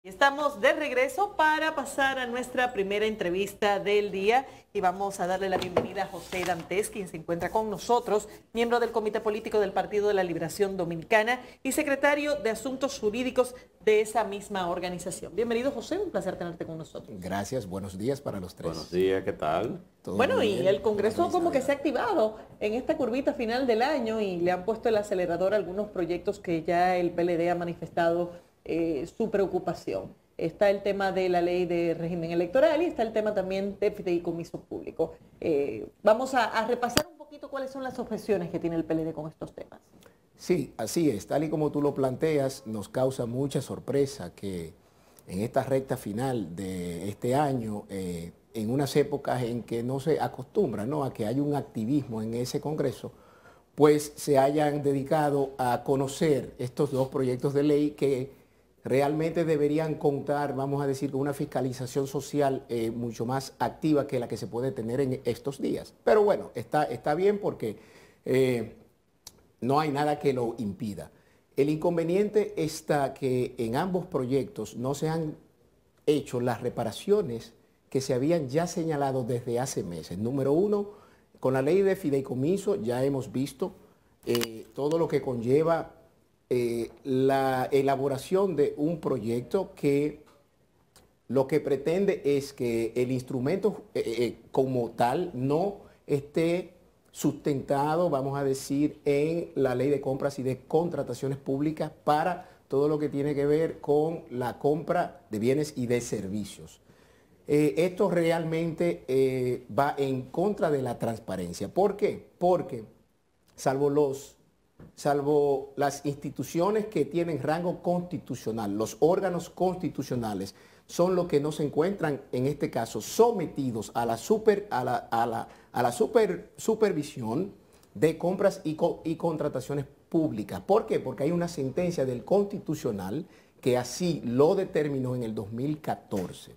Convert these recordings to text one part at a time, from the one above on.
Estamos de regreso para pasar a nuestra primera entrevista del día y vamos a darle la bienvenida a José Dantes, quien se encuentra con nosotros, miembro del Comité Político del Partido de la Liberación Dominicana y secretario de Asuntos Jurídicos de esa misma organización. Bienvenido, José, un placer tenerte con nosotros. Gracias, buenos días para los tres. Buenos días, ¿qué tal? Bueno, y el Congreso como que se ha activado en esta curvita final del año y le han puesto el acelerador a algunos proyectos que ya el PLD ha manifestado su preocupación. Está el tema de la ley de régimen electoral y está el tema también de fideicomiso público. Vamos a repasar un poquito cuáles son las objeciones que tiene el PLD con estos temas. Sí, así es. Tal y como tú lo planteas, nos causa mucha sorpresa que en esta recta final de este año, en unas épocas en que no se acostumbra, ¿no?, a que haya un activismo en ese Congreso, pues se hayan dedicado a conocer estos dos proyectos de ley que realmente deberían contar, vamos a decir, con una fiscalización social mucho más activa que la que se puede tener en estos días. Pero bueno, está bien porque no hay nada que lo impida. El inconveniente está que en ambos proyectos no se han hecho las reparaciones que se habían ya señalado desde hace meses. Número uno, con la ley de fideicomiso ya hemos visto todo lo que conlleva la elaboración de un proyecto que lo que pretende es que el instrumento como tal no esté sustentado, vamos a decir, en la ley de compras y de contrataciones públicas para todo lo que tiene que ver con la compra de bienes y de servicios. Esto realmente va en contra de la transparencia. ¿Por qué? Porque salvo las instituciones que tienen rango constitucional, los órganos constitucionales son los que no se encuentran, en este caso, sometidos a la supervisión de compras y contrataciones públicas. ¿Por qué? Porque hay una sentencia del Constitucional que así lo determinó en el 2014.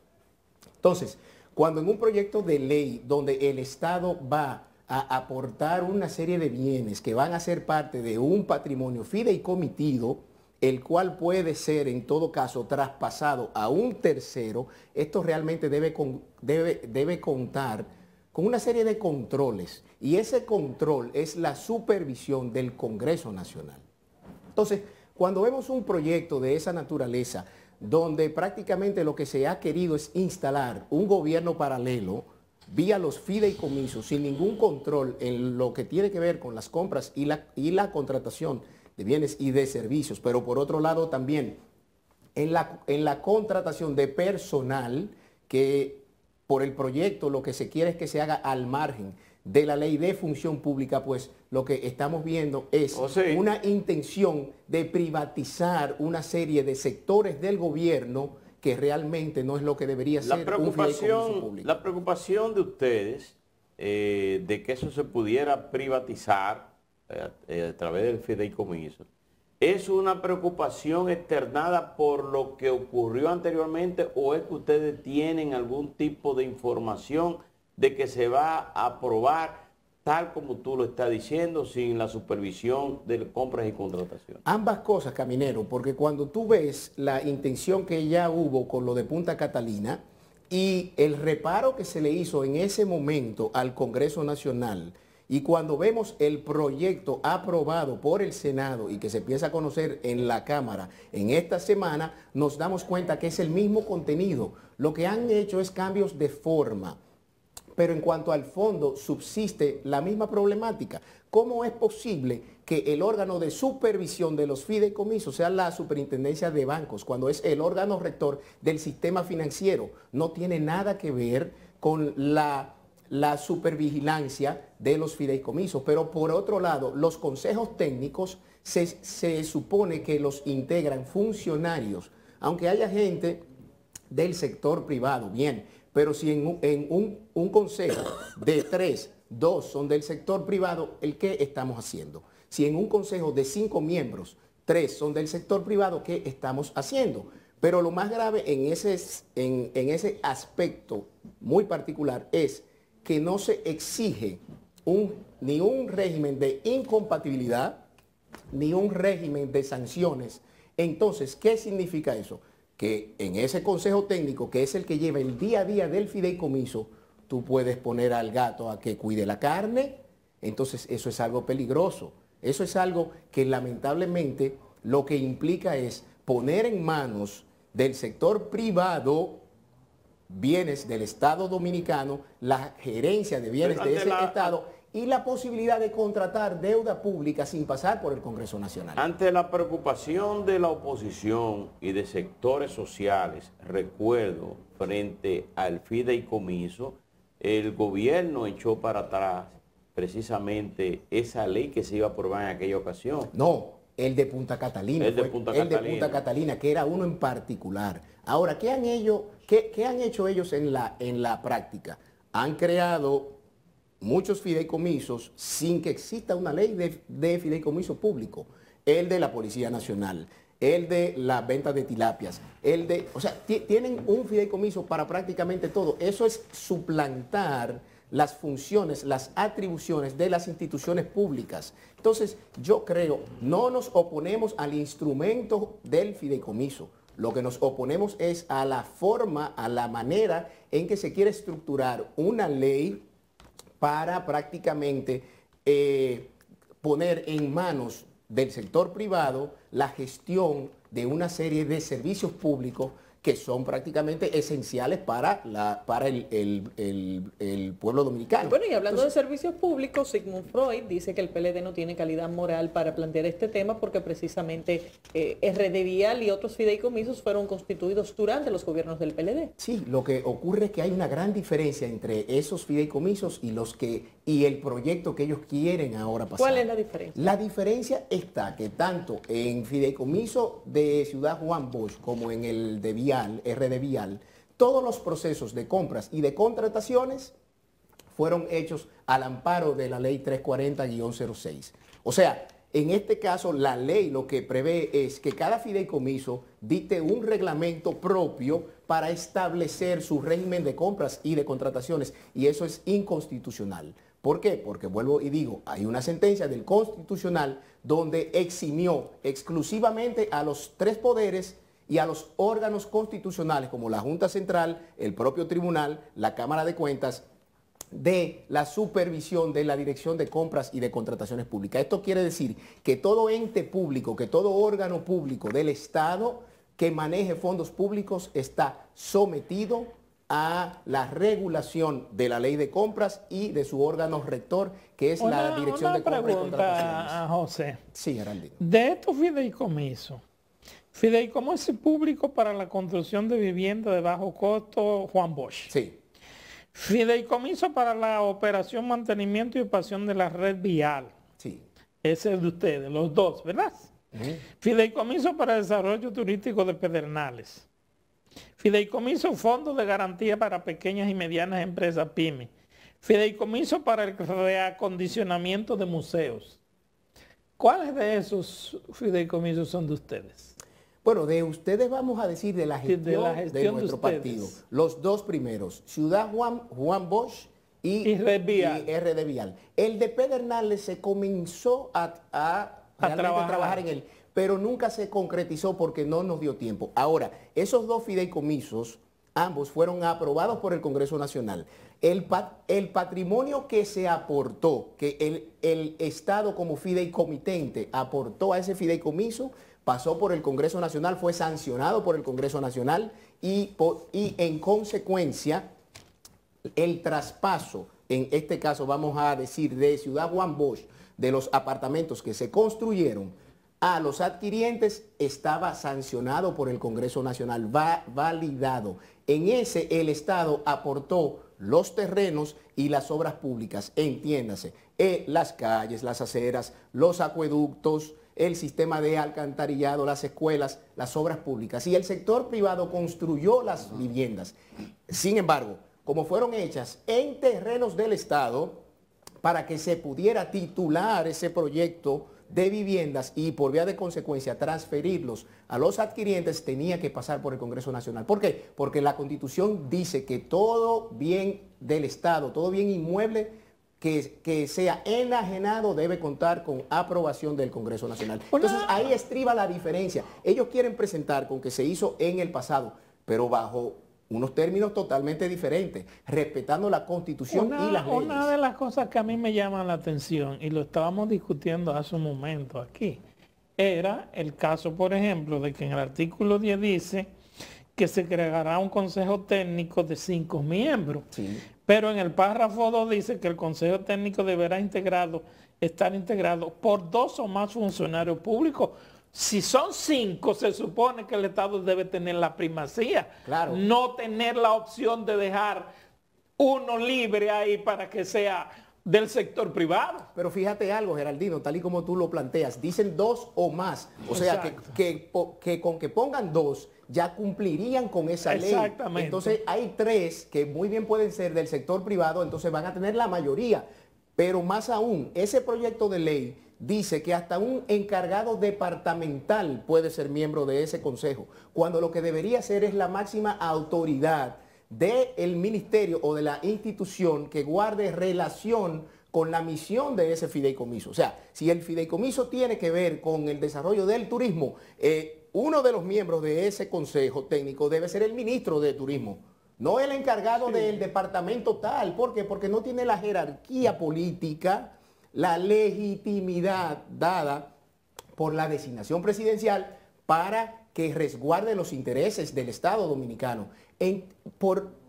Entonces, cuando en un proyecto de ley donde el Estado va a aportar una serie de bienes que van a ser parte de un patrimonio fideicomitido, el cual puede ser en todo caso traspasado a un tercero, esto realmente debe contar con una serie de controles y ese control es la supervisión del Congreso Nacional. Entonces, cuando vemos un proyecto de esa naturaleza, donde prácticamente lo que se ha querido es instalar un gobierno paralelo vía los fideicomisos, sin ningún control en lo que tiene que ver con las compras y la contratación de bienes y de servicios, pero por otro lado también en la contratación de personal, que por el proyecto lo que se quiere es que se haga al margen de la ley de función pública, pues lo que estamos viendo es una intención de privatizar una serie de sectores del gobierno que realmente no es lo que debería ser un fideicomiso público. La preocupación de ustedes de que eso se pudiera privatizar a través del fideicomiso, ¿es una preocupación externada por lo que ocurrió anteriormente o es que ustedes tienen algún tipo de información de que se va a aprobar tal como tú lo estás diciendo, sin la supervisión de compras y contrataciones? Ambas cosas, Caminero, porque cuando tú ves la intención que ya hubo con lo de Punta Catalina y el reparo que se le hizo en ese momento al Congreso Nacional, y cuando vemos el proyecto aprobado por el Senado y que se empieza a conocer en la Cámara en esta semana, nos damos cuenta que es el mismo contenido. Lo que han hecho es cambios de forma, pero en cuanto al fondo subsiste la misma problemática. ¿Cómo es posible que el órgano de supervisión de los fideicomisos sea la Superintendencia de Bancos, cuando es el órgano rector del sistema financiero? No tiene nada que ver con la supervigilancia de los fideicomisos, pero por otro lado, los consejos técnicos se supone que los integran funcionarios, aunque haya gente del sector privado, bien, pero si en un consejo de 3, 2 son del sector privado, ¿el qué estamos haciendo? Si en un consejo de 5 miembros, 3 son del sector privado, ¿qué estamos haciendo? Pero lo más grave en ese aspecto muy particular es que no se exige ni un régimen de incompatibilidad, ni un régimen de sanciones. Entonces, ¿qué significa eso? que en ese consejo técnico, que es el que lleva el día a día del fideicomiso, tú puedes poner al gato a que cuide la carne. Entonces eso es algo peligroso. Eso es algo que lamentablemente lo que implica es poner en manos del sector privado bienes del Estado dominicano, la gerencia de bienes de ese Estado y la posibilidad de contratar deuda pública sin pasar por el Congreso Nacional. Ante la preocupación de la oposición y de sectores sociales, recuerdo, frente al fideicomiso, el gobierno echó para atrás precisamente esa ley que se iba a aprobar en aquella ocasión. No, el de Punta Catalina. El de Punta Catalina, que era uno en particular. Ahora, ¿qué han hecho ellos en la práctica? Han creado muchos fideicomisos sin que exista una ley de fideicomiso público. El de la Policía Nacional, el de la venta de tilapias, o sea, tienen un fideicomiso para prácticamente todo. Eso es suplantar las funciones, las atribuciones de las instituciones públicas. Entonces, yo creo, no nos oponemos al instrumento del fideicomiso. Lo que nos oponemos es a la forma, a la manera en que se quiere estructurar una ley para prácticamente poner en manos del sector privado la gestión de una serie de servicios públicos que son prácticamente esenciales para el pueblo dominicano. Bueno, y hablando de servicios públicos, Sigmund Freud dice que el PLD no tiene calidad moral para plantear este tema porque precisamente RD Vial y otros fideicomisos fueron constituidos durante los gobiernos del PLD. Sí, lo que ocurre es que hay una gran diferencia entre esos fideicomisos y el proyecto que ellos quieren ahora pasar. ¿Cuál es la diferencia? La diferencia está que tanto en fideicomiso de Ciudad Juan Bosch como en el de Vial, RD Vial, todos los procesos de compras y de contrataciones fueron hechos al amparo de la ley 340-06. O sea, en este caso la ley lo que prevé es que cada fideicomiso dicte un reglamento propio para establecer su régimen de compras y de contrataciones, y eso es inconstitucional. ¿Por qué? Porque vuelvo y digo, hay una sentencia del Constitucional donde eximió exclusivamente a los tres poderes y a los órganos constitucionales como la Junta Central, el propio Tribunal, la Cámara de Cuentas, de la supervisión de la Dirección de Compras y de Contrataciones Públicas. Esto quiere decir que todo ente público, que todo órgano público del Estado que maneje fondos públicos está sometido a la regulación de la ley de compras y de su órgano rector, que es la Dirección de Compras y Contrataciones. A José. Sí, Geraldine. De estos fideicomiso público para la construcción de vivienda de bajo costo, Juan Bosch. Sí. Fideicomiso para la operación, mantenimiento y expansión de la red vial. Sí. Ese es de ustedes, los dos, ¿verdad? Fideicomiso para desarrollo turístico de Pedernales. Fideicomiso Fondo de Garantía para Pequeñas y Medianas Empresas PYME. Fideicomiso para el reacondicionamiento de museos. ¿Cuáles de esos fideicomisos son de ustedes? Bueno, de ustedes vamos a decir de la gestión de nuestro partido. Los dos primeros, Ciudad Juan Bosch y RD Vial. El de Pedernales se comenzó a trabajar en él, pero nunca se concretizó porque no nos dio tiempo. Ahora, esos dos fideicomisos, ambos fueron aprobados por el Congreso Nacional. El patrimonio que se aportó, que el Estado como fideicomitente aportó a ese fideicomiso, pasó por el Congreso Nacional, fue sancionado por el Congreso Nacional y en consecuencia el traspaso, en este caso vamos a decir de Ciudad Juan Bosch, de los apartamentos que se construyeron a los adquirientes, estaba sancionado por el Congreso Nacional, validado. En ese el Estado aportó los terrenos y las obras públicas, entiéndase, las calles, las aceras, los acueductos, el sistema de alcantarillado, las escuelas, las obras públicas. Y el sector privado construyó las viviendas. Sin embargo, como fueron hechas en terrenos del Estado, para que se pudiera titular ese proyecto de viviendas y por vía de consecuencia transferirlos a los adquirientes, tenía que pasar por el Congreso Nacional. ¿Por qué? Porque la Constitución dice que todo bien del Estado, todo bien inmueble que sea enajenado debe contar con aprobación del Congreso Nacional. Entonces ahí estriba la diferencia. Ellos quieren presentar con que se hizo en el pasado, pero bajo unos términos totalmente diferentes, respetando la Constitución y las leyes. Una de las cosas que a mí me llama la atención, y lo estábamos discutiendo hace un momento aquí, era el caso, por ejemplo, de que en el artículo 10 dice que se creará un consejo técnico de 5 miembros. Sí. Pero en el párrafo 2 dice que el consejo técnico deberá estar integrado por 2 o más funcionarios públicos. Si son 5, se supone que el Estado debe tener la primacía. Claro. No tener la opción de dejar uno libre ahí para que sea del sector privado. Pero fíjate algo, Geraldino, tal y como tú lo planteas, dicen 2 o más. O sea, que con que pongan 2 ya cumplirían con esa ley. Exactamente. Entonces hay 3 que muy bien pueden ser del sector privado, entonces van a tener la mayoría. Pero más aún, ese proyecto de ley dice que hasta un encargado departamental puede ser miembro de ese consejo, cuando lo que debería ser es la máxima autoridad del ministerio o de la institución que guarde relación con la misión de ese fideicomiso. O sea, si el fideicomiso tiene que ver con el desarrollo del turismo, uno de los miembros de ese consejo técnico debe ser el ministro de Turismo, no el encargado del departamento tal. ¿Por qué? Porque no tiene la jerarquía política, la legitimidad dada por la designación presidencial para que resguarde los intereses del Estado dominicano.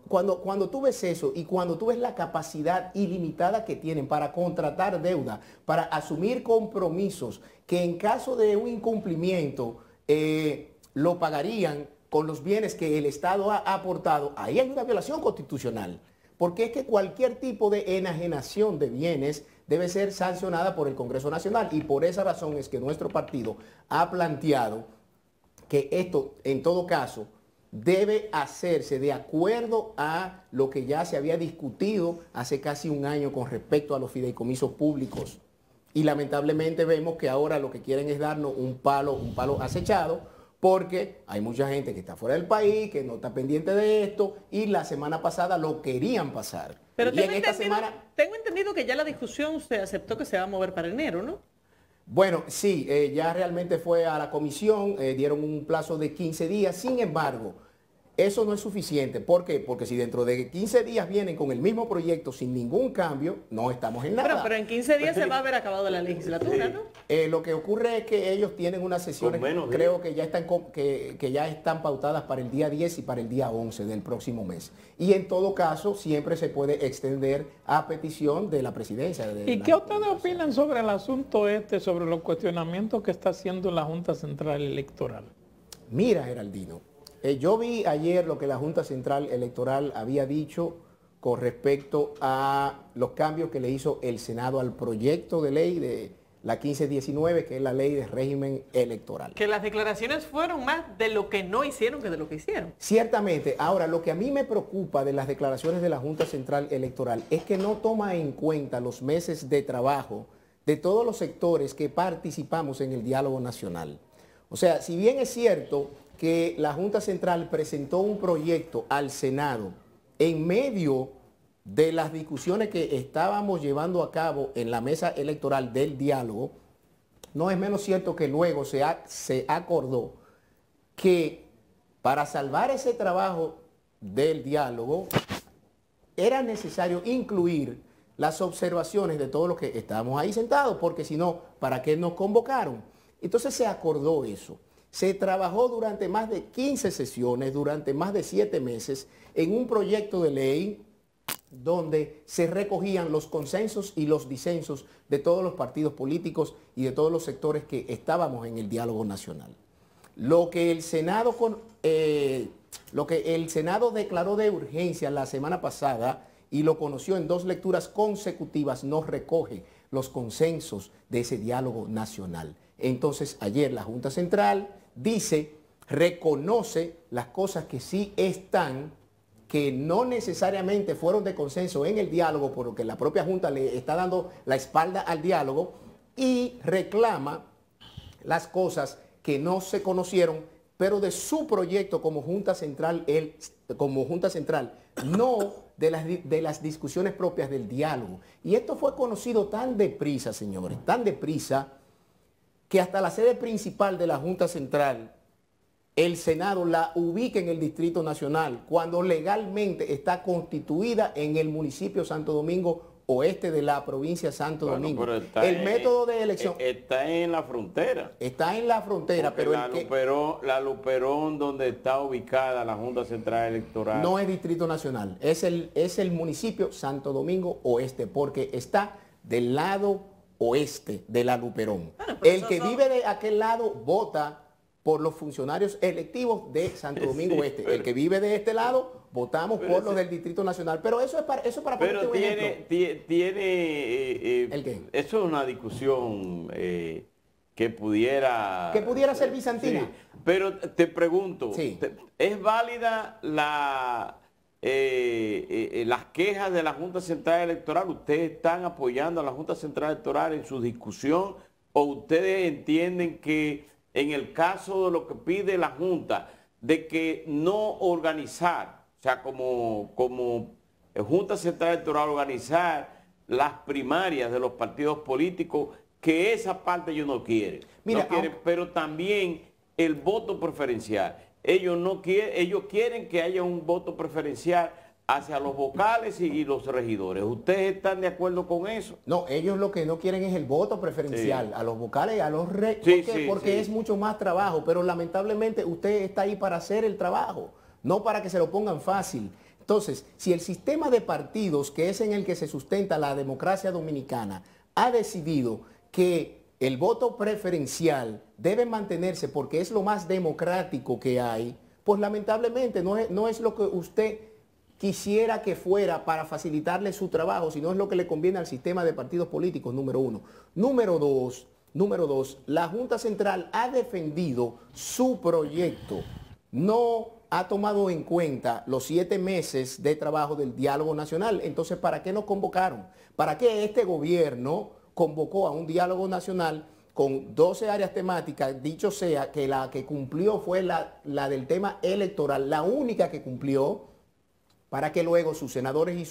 Cuando tú ves eso y cuando tú ves la capacidad ilimitada que tienen para contratar deuda, para asumir compromisos que en caso de un incumplimiento lo pagarían con los bienes que el Estado ha aportado, ahí hay una violación constitucional. Porque es que cualquier tipo de enajenación de bienes debe ser sancionada por el Congreso Nacional, y por esa razón es que nuestro partido ha planteado que esto, en todo caso, debe hacerse de acuerdo a lo que ya se había discutido hace casi un año con respecto a los fideicomisos públicos. Y lamentablemente vemos que ahora lo que quieren es darnos un palo acechado, porque hay mucha gente que está fuera del país, que no está pendiente de esto, y la semana pasada lo querían pasar. Pero y en esta semana... tengo entendido que ya la discusión se aceptó que se va a mover para enero, ¿no? Bueno, sí, ya realmente fue a la comisión, dieron un plazo de 15 días, sin embargo, eso no es suficiente. ¿Por qué? Porque si dentro de 15 días vienen con el mismo proyecto sin ningún cambio, no estamos en nada. Pero en 15 días se va a haber acabado la legislatura, ¿no? Lo que ocurre es que ellos tienen unas sesiones, creo que ya están pautadas para el día 10 y para el día 11 del próximo mes. Y en todo caso, siempre se puede extender a petición de la presidencia. ¿Y qué ustedes opinan sobre el asunto sobre los cuestionamientos que está haciendo la Junta Central Electoral? Mira, Geraldino, yo vi ayer lo que la Junta Central Electoral había dicho con respecto a los cambios que le hizo el Senado al proyecto de ley de la 1519, que es la ley de régimen electoral. Que las declaraciones fueron más de lo que no hicieron que de lo que hicieron. Ciertamente. Ahora, lo que a mí me preocupa de las declaraciones de la Junta Central Electoral es que no toma en cuenta los meses de trabajo de todos los sectores que participamos en el diálogo nacional. O sea, si bien es cierto que la Junta Central presentó un proyecto al Senado en medio de las discusiones que estábamos llevando a cabo en la mesa electoral del diálogo, no es menos cierto que luego se acordó que para salvar ese trabajo del diálogo era necesario incluir las observaciones de todos los que estábamos ahí sentados, porque si no, ¿para qué nos convocaron? Entonces se acordó eso. Se trabajó durante más de 15 sesiones, durante más de 7 meses, en un proyecto de ley donde se recogían los consensos y los disensos de todos los partidos políticos y de todos los sectores que estábamos en el diálogo nacional. Lo que el Senado declaró de urgencia la semana pasada y lo conoció en 2 lecturas consecutivas no recoge los consensos de ese diálogo nacional. Entonces, ayer la Junta Central reconoce las cosas que sí están, que no necesariamente fueron de consenso en el diálogo, porque la propia Junta le está dando la espalda al diálogo, y reclama las cosas que no se conocieron, pero de su proyecto como Junta Central, no de las discusiones propias del diálogo. Y esto fue conocido tan deprisa, señores, tan deprisa, que hasta la sede principal de la Junta Central, el Senado la ubica en el Distrito Nacional, cuando legalmente está constituida en el municipio Santo Domingo Oeste de la provincia de Santo Domingo. El método de elección está en la frontera. Está en la frontera, pero la Luperón, donde está ubicada la Junta Central Electoral, no es Distrito Nacional, es el municipio Santo Domingo Oeste, porque está del lado oeste de la Luperón. Bueno, el que vive de aquel lado vota por los funcionarios electivos de Santo Domingo Oeste. Pero el que vive de este lado, votamos por los del Distrito Nacional. Pero eso es para pero tiene ¿el qué? Eso es una discusión que pudiera ser bizantina. Sí. Pero te pregunto, sí, ¿es válida las quejas de la Junta Central Electoral? ¿Ustedes están apoyando a la Junta Central Electoral en su discusión o ustedes entienden que en el caso de lo que pide la Junta, de que no organizar, o sea, como Junta Central Electoral, organizar las primarias de los partidos políticos, que esa parte ellos no quieren? Mira, no quieren, pero también el voto preferencial. Ellos quieren que haya un voto preferencial hacia los vocales y los regidores. ¿Ustedes están de acuerdo con eso? No, ellos lo que no quieren es el voto preferencial, sí, a los vocales y a los regidores, porque es mucho más trabajo, pero lamentablemente usted está ahí para hacer el trabajo, no para que se lo pongan fácil. Entonces, si el sistema de partidos, que es en el que se sustenta la democracia dominicana, ha decidido que el voto preferencial debe mantenerse porque es lo más democrático que hay, pues lamentablemente no es lo que usted quisiera que fuera para facilitarle su trabajo, sino es lo que le conviene al sistema de partidos políticos, número uno. Número dos, la Junta Central ha defendido su proyecto, no ha tomado en cuenta los 7 meses de trabajo del diálogo nacional. Entonces, ¿para qué nos convocaron? ¿Para qué este gobierno convocó a un diálogo nacional con 12 áreas temáticas? Dicho sea que la que cumplió fue la del tema electoral, la única que cumplió, para que luego sus senadores y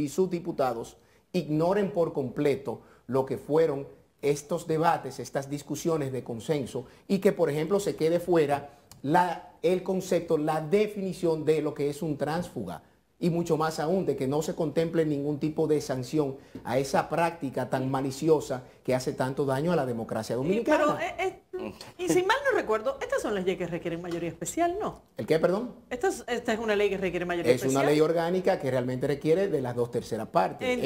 sus diputados ignoren por completo lo que fueron estos debates, estas discusiones de consenso, y que, por ejemplo, se quede fuera el concepto, la definición de lo que es un tránsfuga, y mucho más aún de que no se contemple ningún tipo de sanción a esa práctica tan maliciosa que hace tanto daño a la democracia dominicana. Y si mal no recuerdo, estas son las leyes que requieren mayoría especial, ¿no? ¿El qué, perdón? Esta es una ley que requiere mayoría especial. Es una ley orgánica que realmente requiere de las 2/3 partes.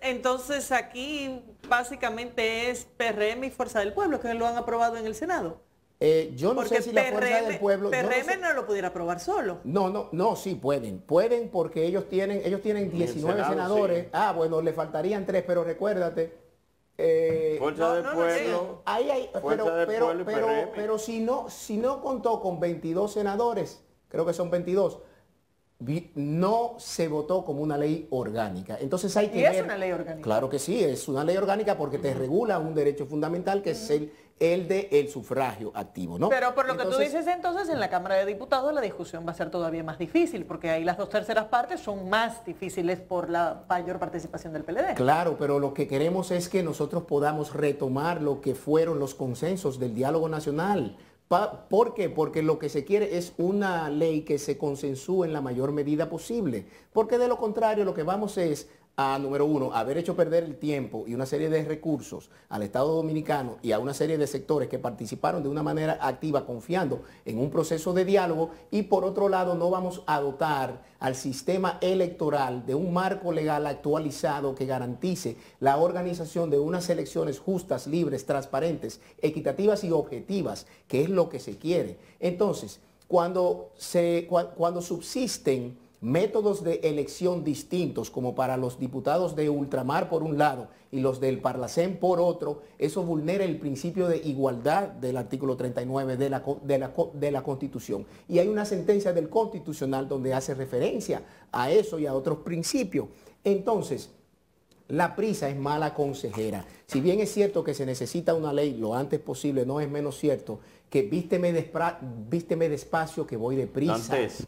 Entonces aquí básicamente es PRM y Fuerza del Pueblo que lo han aprobado en el Senado. Yo no sé si la Fuerza del Pueblo... PRM no lo pudiera aprobar solo. No, sí pueden. Pueden porque ellos tienen 19 senadores. Sí. Ah, bueno, le faltarían 3, pero recuérdate... Fuerza del Pueblo. Pero si no contó con 22 senadores, creo que son 22, no se votó como una ley orgánica. Entonces hay que ver... ¿Es una ley orgánica? Claro que sí, es una ley orgánica porque te regula un derecho fundamental que es el del sufragio activo, ¿no? Pero por lo que tú dices, entonces, en la Cámara de Diputados la discusión va a ser todavía más difícil, porque ahí las 2/3 partes son más difíciles por la mayor participación del PLD. Claro, pero lo que queremos es que nosotros podamos retomar lo que fueron los consensos del diálogo nacional. ¿Por qué? Porque lo que se quiere es una ley que se consensúe en la mayor medida posible. Porque de lo contrario, lo que vamos es a, número uno, haber hecho perder el tiempo y una serie de recursos al Estado Dominicano y a una serie de sectores que participaron de una manera activa confiando en un proceso de diálogo, y por otro lado no vamos a dotar al sistema electoral de un marco legal actualizado que garantice la organización de unas elecciones justas, libres, transparentes, equitativas y objetivas, que es lo que se quiere. Entonces, cuando subsisten métodos de elección distintos, como para los diputados de ultramar por un lado y los del Parlacén por otro, eso vulnera el principio de igualdad del artículo 39 de la Constitución. Y hay una sentencia del Constitucional donde hace referencia a eso y a otros principios. Entonces, La prisa es mala consejera. Si bien es cierto que se necesita una ley lo antes posible, no es menos cierto que vísteme despacio que voy deprisa. Antes,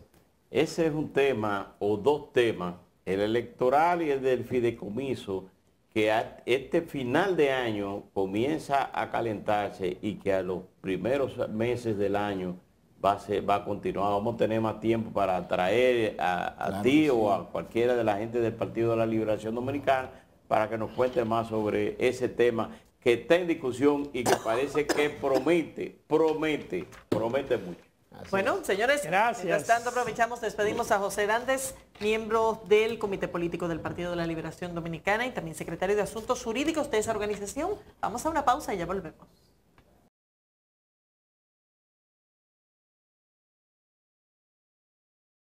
ese es un tema o dos temas, el electoral y el del fideicomiso, que a este final de año comienza a calentarse y que a los primeros meses del año va a continuar. Vamos a tener más tiempo para traer a ti o a cualquiera de la gente del Partido de la Liberación Dominicana para que nos cuente más sobre ese tema que está en discusión y que parece que promete mucho. Bueno, señores, gracias. Mientras tanto aprovechamos, despedimos a José Hernández, miembro del Comité Político del Partido de la Liberación Dominicana y también secretario de Asuntos Jurídicos de esa organización. Vamos a una pausa y ya volvemos.